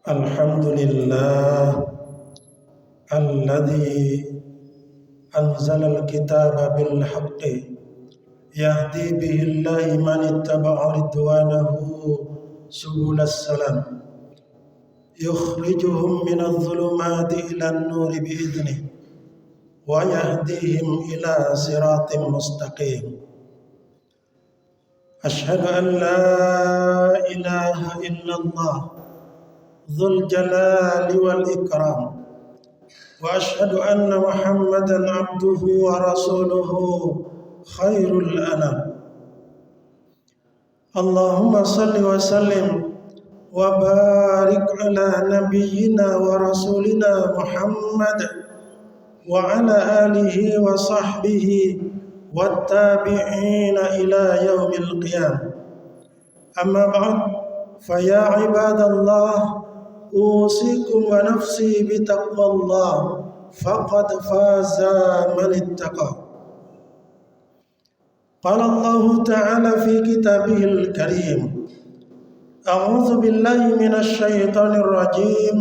Alhamdulillah alladzi anzalal kitaba bil haqqi yahdi bihillahi man ittaba'a ridwanahu subulas salam yukhrijuhum minadh dhulumati ilan nuri biidhnihi wa yahdihim ila siratim mustaqim. Ashhadu an la ilaha illallah dzul jalali wal ikram wa ashhadu anna Muhammadan abduhu wa rasuluhu khairul anam. Allahumma salli wa sallim wa barik ala nabiyyina wa rasulina Muhammad wa ala alihi wa sahbihi wattabi'ina ila yaumil qiyamah. Amma ba'd, fa ya ibadallah usikum wa nafsi bitaqwallah faqad faza man ittaqa. Qala Allah ta'ala fi kitabihil karim, a'udzu billahi minasy syaithanir rajim.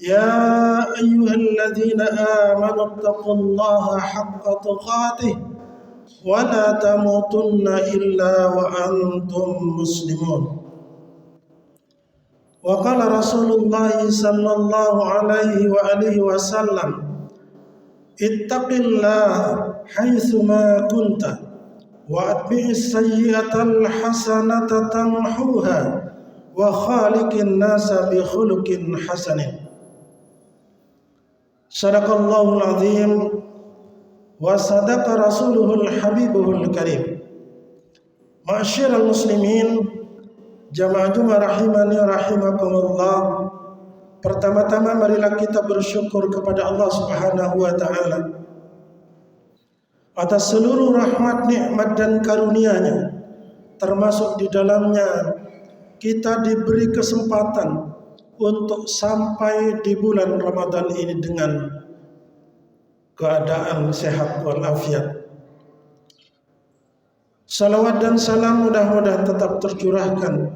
Ya ayyuhalladzina amanu taqullaha haqqa tuqatih wa la tamutunna illa wa antum muslimun. Wa qala Rasulullah sallallahu alaihi wa alihi wasallam, ittaqillaha haitsu ma kunta wa atbi'is sayyi'atal hasanata tamhuha wa khaliqin nasa bi khuluqin hasanin. Sadaqallahul azim wa sadaqa rasuluhul habibuhul karim. Ma'asyiral muslimin, jamaah Jumat rahimani rahimakumullah. Pertama-tama marilah kita bersyukur kepada Allah Subhanahu wa taala atas seluruh rahmat, nikmat dan karunia-Nya, termasuk di dalamnya kita diberi kesempatan untuk sampai di bulan Ramadan ini dengan keadaan sehat walafiat. Salawat dan salam mudah-mudahan tetap tercurahkan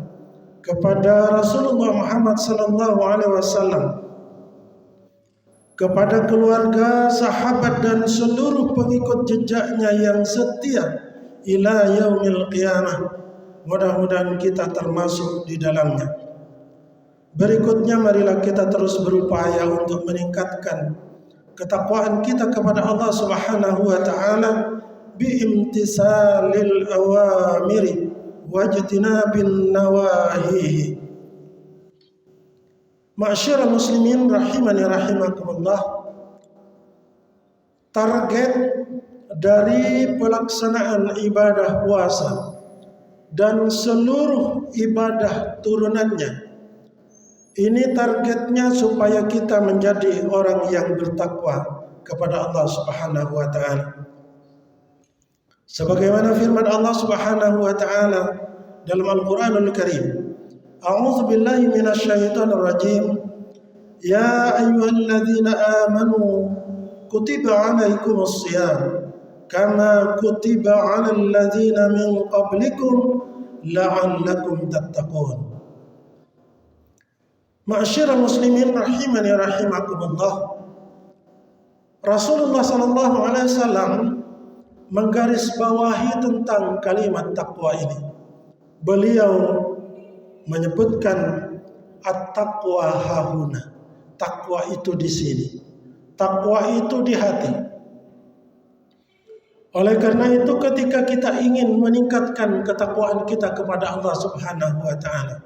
kepada Rasulullah Muhammad sallallahu alaihi wasallam, kepada keluarga, sahabat dan seluruh pengikut jejaknya yang setia ila yaumil qiyamah. Mudah-mudahan kita termasuk di dalamnya. Berikutnya marilah kita terus berupaya untuk meningkatkan ketakwaan kita kepada Allah Subhanahu wa taala biimtisalil awamiri wajtinabin nawahihi. Ma'asyiral muslimin rahimani rahimakumullah. Target dari pelaksanaan ibadah puasa dan seluruh ibadah turunannya, ini targetnya supaya kita menjadi orang yang bertakwa kepada Allah Subhanahu wa taala. Sebagaimana firman Allah Subhanahu wa taala dalam Al-Qur'anul Karim, a'udzu billahi minasy syaithanir rajim. Ya ayyuhalladzina amanu kutiba 'alaikumus shiyam kama kutiba 'alal ladzina min qablikum la'allakum tattaqun. Ma'asyiral muslimin rahimani rahimakumullah. Rasulullah sallallahu alaihi wasallam menggarisbawahi tentang kalimat takwa ini. Beliau menyebutkan at-taqwa hahuna. Takwa itu di sini. Takwa itu di hati. Oleh karena itu ketika kita ingin meningkatkan ketakwaan kita kepada Allah Subhanahu wa taala,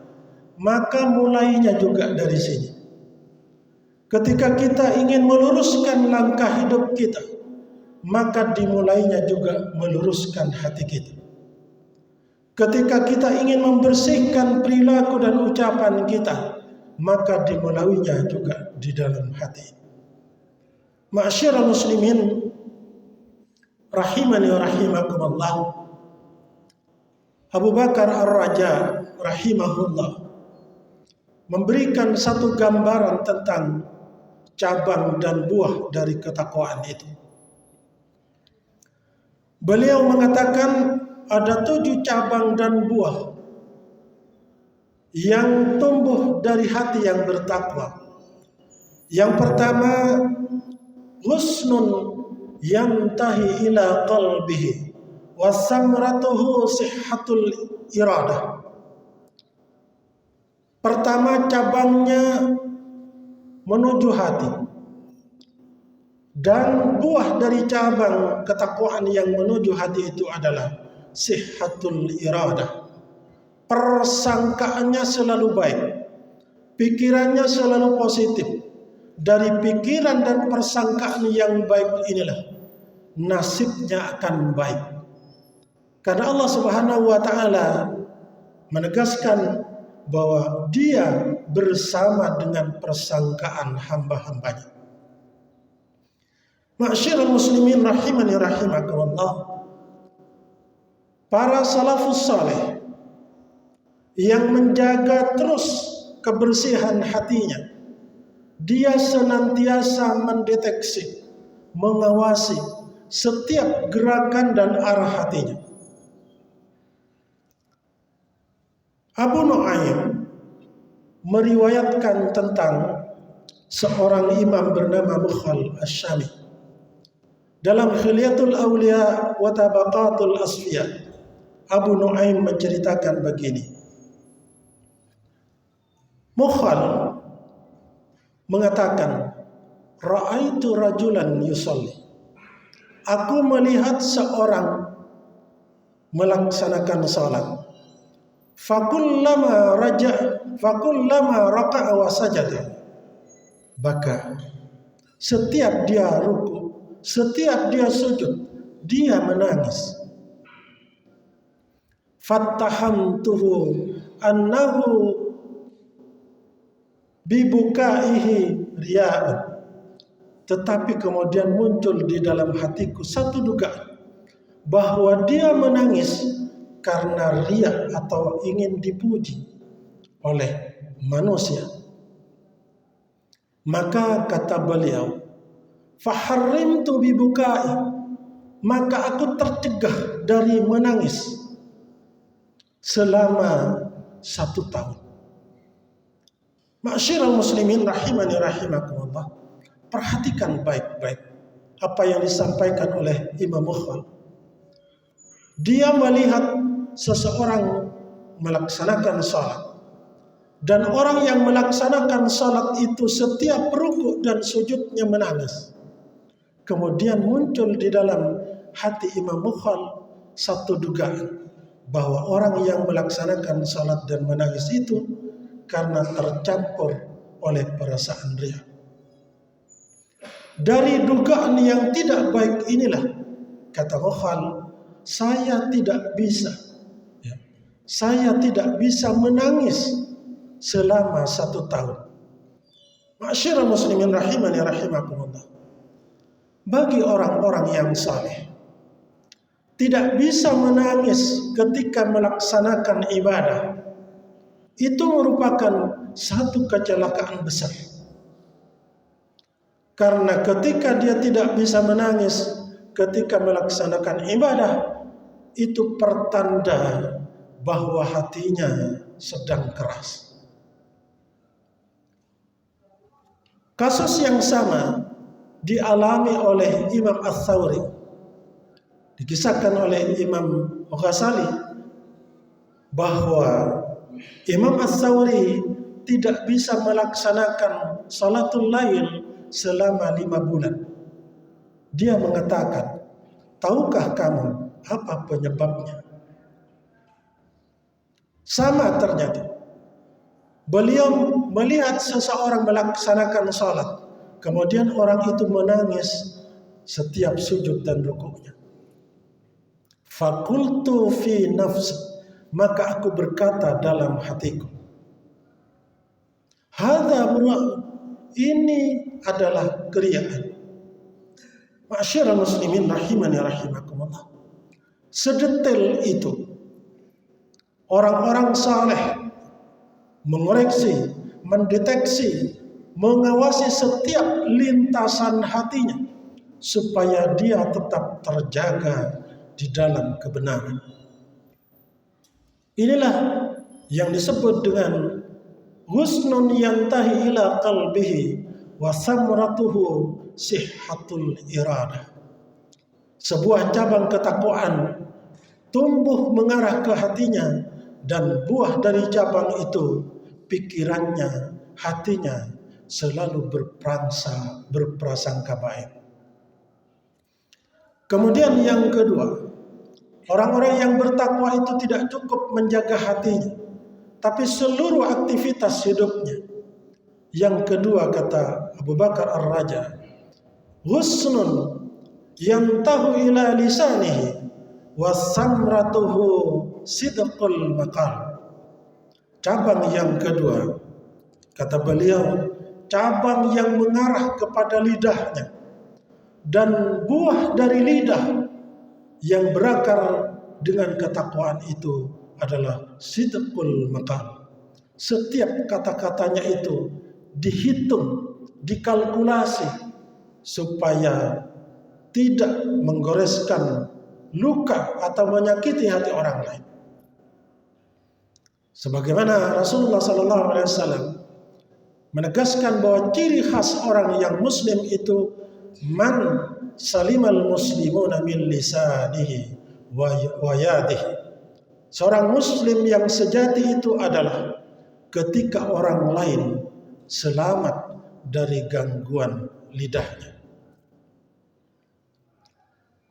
maka mulainya juga dari sini. Ketika kita ingin meluruskan langkah hidup kita, maka dimulainya juga meluruskan hati kita. Ketika kita ingin membersihkan perilaku dan ucapan kita, maka dimulainya juga di dalam hati. Ma'asyiral muslimin rahimani wa rahimakumullah. Abu Bakar Ar-Raja rahimahullah memberikan satu gambaran tentang cabang dan buah dari ketakwaan itu. Beliau mengatakan ada 7 cabang dan buah yang tumbuh dari hati yang bertakwa. Yang pertama, husnun yantahi ila qalbihi wa samratuhu sihhatul iradah. Pertama, cabangnya menuju hati, dan buah dari cabang ketakwaan yang menuju hati itu adalah sihhatul iradah. Persangkaannya selalu baik, pikirannya selalu positif. Dari pikiran dan persangkaan yang baik inilah nasibnya akan baik. Karena Allah Subhanahu wa taala menegaskan bahwa Dia bersama dengan persangkaan hamba-hambanya. Ma'syiral muslimin rahimani rahimakumullah. Para salafus saleh yang menjaga terus kebersihan hatinya, dia senantiasa mendeteksi, mengawasi setiap gerakan dan arah hatinya. Abu Nu'aim meriwayatkan tentang seorang imam bernama Mukhal Asy-Syami dalam Khilyatul Awliya wa Tabaqatul Asfiya. Abu Nu'aim menceritakan begini. Mukhal mengatakan, ra'aitu rajulan yusalli. Aku melihat seorang melaksanakan salat. Fakullama raka'a wa sajada. Maka setiap dia ruku, setiap dia sujud, dia menangis. Fattahamtuhu annahu bibukaihi riya'un. Tetapi kemudian muncul di dalam hatiku satu dugaan bahwa dia menangis karena riya atau ingin dipuji oleh manusia. Maka kata beliau, faharrimtu bibukai, maka aku tercegah dari menangis selama 1 tahun. Ma'syiral muslimin rahimani rahimakumullah. Perhatikan baik-baik apa yang disampaikan oleh Imam Mukhal. Dia melihat seseorang melaksanakan salat, dan orang yang melaksanakan salat itu setiap ruku dan sujudnya menangis. Kemudian muncul di dalam hati Imam Mukhal satu dugaan bahwa orang yang melaksanakan salat dan menangis itu karena tercampur oleh perasaan riya. Dari dugaan yang tidak baik inilah, kata Mukhal, saya tidak bisa menangis selama 1 tahun. Ma'syiral muslimin rahimani rahimakumullah. Bagi orang-orang yang saleh, tidak bisa menangis ketika melaksanakan ibadah, itu merupakan satu kecelakaan besar. Karena ketika dia tidak bisa menangis ketika melaksanakan ibadah, itu pertanda bahwa hatinya sedang keras. Kasus yang sama dialami oleh Imam Ats-Tsauri, dikisahkan oleh Imam Ghazali bahwa Imam Ats-Tsauri tidak bisa melaksanakan salatul lail selama 5 bulan. Dia mengatakan, tahukah kamu apa penyebabnya? Sama ternyata. Beliau melihat seseorang melaksanakan salat, kemudian orang itu menangis setiap sujud dan rukuknya. Fakultu fi nafsi, maka aku berkata dalam hatiku, hadza ini adalah keriyaan. Ma'syiral muslimin rahimani rahimakumullah. Sedetail itu orang-orang saleh mengoreksi, mendeteksi, mengawasi setiap lintasan hatinya supaya dia tetap terjaga di dalam kebenaran. Inilah yang disebut dengan husnun yantahi ila qalbihi wa samratuhu sihhatul iradah. Sebuah cabang ketakwaan tumbuh mengarah ke hatinya, dan buah dari cabang itu pikirannya, hatinya selalu berprasangka baik. Kemudian yang kedua, orang-orang yang bertakwa itu tidak cukup menjaga hatinya, tapi seluruh aktivitas hidupnya. Yang kedua, kata Abu Bakar Ar-Raja, husnun yantahu ila lisanihi wa samratuhu sidqul maqal. Cabang yang kedua, kata beliau, cabang yang mengarah kepada lidahnya, dan buah dari lidah yang berakar dengan ketakwaan itu adalah sidqul maqal. Setiap kata-katanya itu dihitung, dikalkulasi supaya tidak menggoreskan luka atau menyakiti hati orang lain. Sebagaimana Rasulullah SAW menegaskan bahwa ciri khas orang yang muslim itu man salimal muslimuna min lisanihi wa yadihi. Seorang muslim yang sejati itu adalah ketika orang lain selamat dari gangguan lidahnya.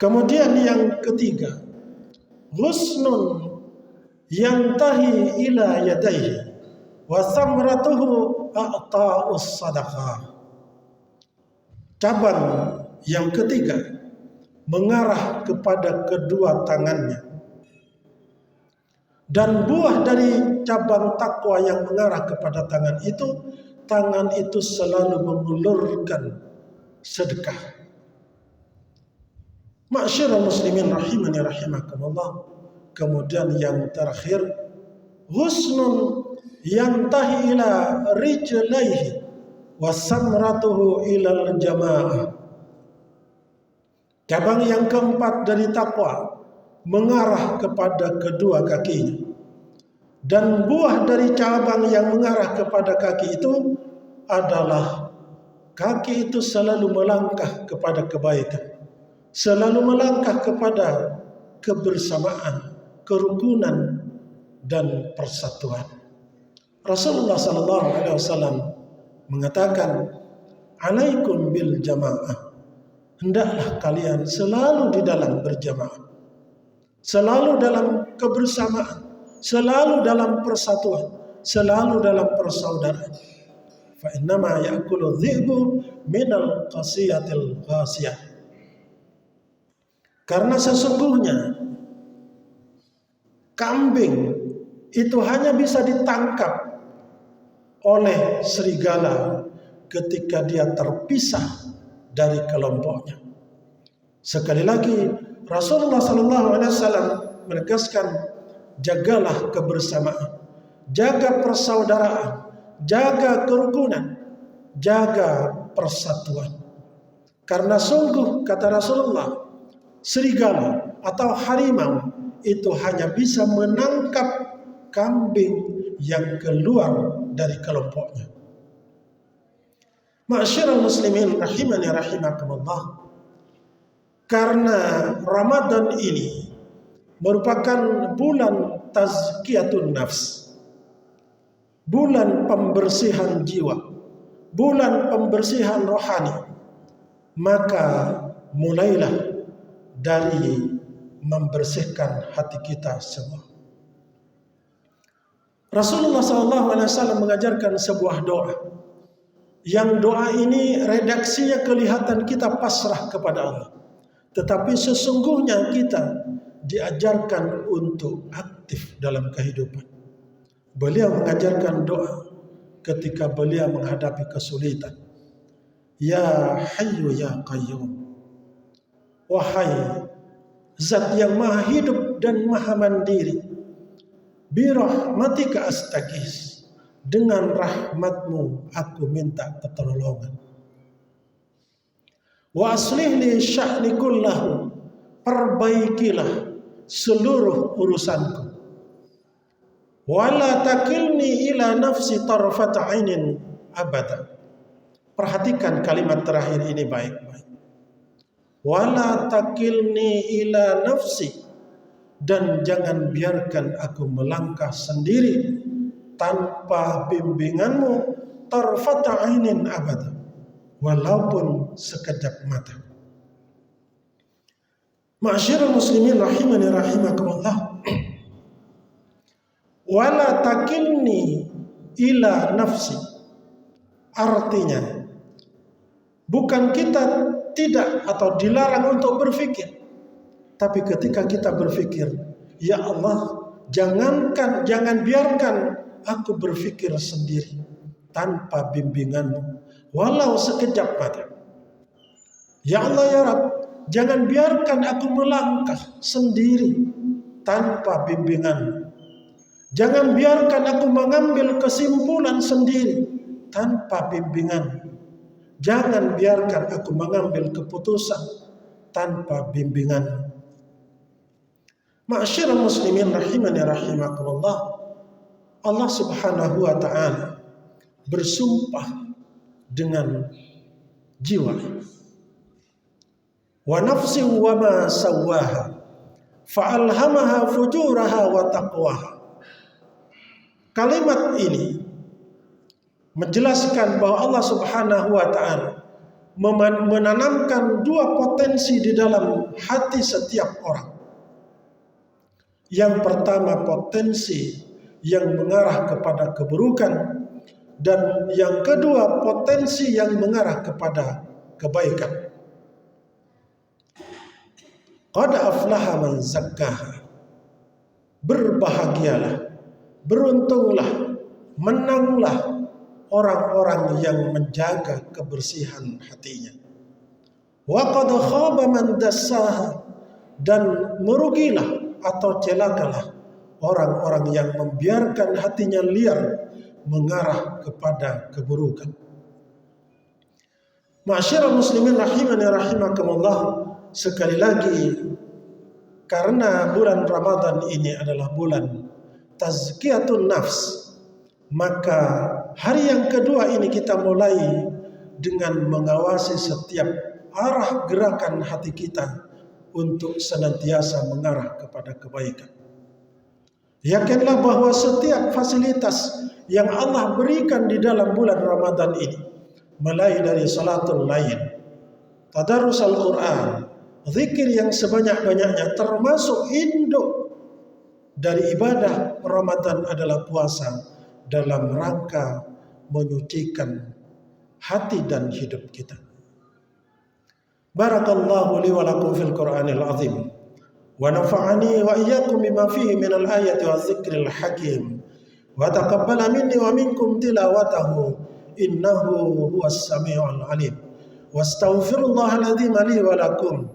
Kemudian yang ketiga, husnun yantahi ila yadayhi wa samratuhu a'ta'us sadaqah. Cabang yang ketiga mengarah kepada kedua tangannya, dan buah dari cabang takwa yang mengarah kepada tangan itu selalu mengulurkan sedekah. Ma'syiral muslimin rahimani rahimakumullah. Kemudian yang terakhir, husnun yantahi ila rijlaihi wa samratuhu ilal jamaah. Cabang yang keempat dari takwa mengarah kepada kedua kakinya, dan buah dari cabang yang mengarah kepada kaki itu adalah kaki itu selalu melangkah kepada kebaikan, selalu melangkah kepada kebersamaan, kerukunan, dan persatuan. Rasulullah SAW mengatakan, alaikum bil jamaah. Hendaklah kalian selalu di dalam berjamaah, selalu dalam kebersamaan, selalu dalam persatuan, selalu dalam persaudaraan. Fa innama ya'kulu dhi'bu minal qasiyatil qasiyah. Karena sesungguhnya kambing itu hanya bisa ditangkap oleh serigala ketika dia terpisah dari kelompoknya. Sekali lagi, Rasulullah SAW menegaskan, jagalah kebersamaan, jaga persaudaraan, jaga kerukunan, jaga persatuan. Karena sungguh, kata Rasulullah, serigala atau harimau itu hanya bisa menangkap kambing yang keluar dari kelompoknya. Ma'syiral muslimin rahimani rahimakumullah. Karena Ramadan ini merupakan bulan tazkiyatun nafs, bulan pembersihan jiwa, bulan pembersihan rohani, maka mulailah dari membersihkan hati kita semua. Rasulullah SAW mengajarkan sebuah doa, yang doa ini redaksinya kelihatan kita pasrah kepada Allah, tetapi sesungguhnya kita diajarkan untuk aktif dalam kehidupan. Beliau mengajarkan doa ketika beliau menghadapi kesulitan. Ya Hayyu ya Qayyum, wahai Zat yang maha hidup dan maha mandiri, birahmatika astaghis, dengan rahmatmu aku minta pertolongan. Wa aslih li sya'ni kullahu, perbaikilah seluruh urusanku. Wala takilni ila nafsi tarfat ainin abada. Perhatikan kalimat terakhir ini baik-baik. Wala takilni ila nafsi, dan jangan biarkan aku melangkah sendiri tanpa bimbinganmu tarfat ainin abada, walaupun sekejap mata. Ma'asyiral muslimin rahimani rahimakumullah. Wala takilni ila nafsi, artinya bukan kita tidak atau dilarang untuk berpikir, tapi ketika kita berpikir, ya Allah, jangan biarkan aku berpikir sendiri tanpa bimbinganmu, walau sekejap mata. Ya Allah ya Rabb, jangan biarkan aku melangkah sendiri tanpa bimbinganmu. Jangan biarkan aku mengambil kesimpulan sendiri tanpa bimbingan. Jangan biarkan aku mengambil keputusan tanpa bimbingan. Ma'asyiral muslimin rahimani rahimakumullah. Allah Subhanahu wa ta'ala bersumpah dengan jiwa. Wa nafsin wa ma sawwaha fa'alhamaha fujuraha wa taqwaha. Kalimat ini menjelaskan bahwa Allah Subhanahu wa ta'ala menanamkan dua potensi di dalam hati setiap orang. Yang pertama, potensi yang mengarah kepada keburukan, dan yang kedua, potensi yang mengarah kepada kebaikan. Qad aflaha man zakkaha. Berbahagialah, beruntunglah, menanglah orang-orang yang menjaga kebersihan hatinya. Wa qad khaba man dassaha, dan merugilah atau celakalah orang-orang yang membiarkan hatinya liar mengarah kepada keburukan. Ma'asyiral muslimin rahimani rahimakumullah, sekali lagi, karena bulan Ramadan ini adalah bulan tazkiyatun nafs, maka hari yang kedua ini kita mulai dengan mengawasi setiap arah gerakan hati kita untuk senantiasa mengarah kepada kebaikan. Yakinlah bahwa setiap fasilitas yang Allah berikan di dalam bulan Ramadan ini, mulai dari salatul lail, tadarus Al-Quran, zikir yang sebanyak-banyaknya, termasuk induk dari ibadah Ramadan adalah puasa, dalam rangka menyucikan hati dan hidup kita. Barakallahu li wa lakum fil Qur'anil azim, wa nafa'ani wa iyyakum bima fihi minal ayati wa dzikril hakim, wa taqabbala minni wa minkum tilawatahu innahu huwas samiul alim. Wastaghfirullahal azim li wa lakum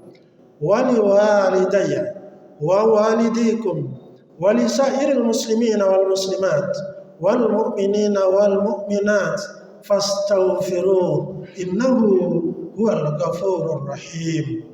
wa liwalidayya wa walidikum wa lisairil muslimina wal muslimat wal mu'minina wal mu'minat fastaghfiruh innahu huwal ghafurur rahim.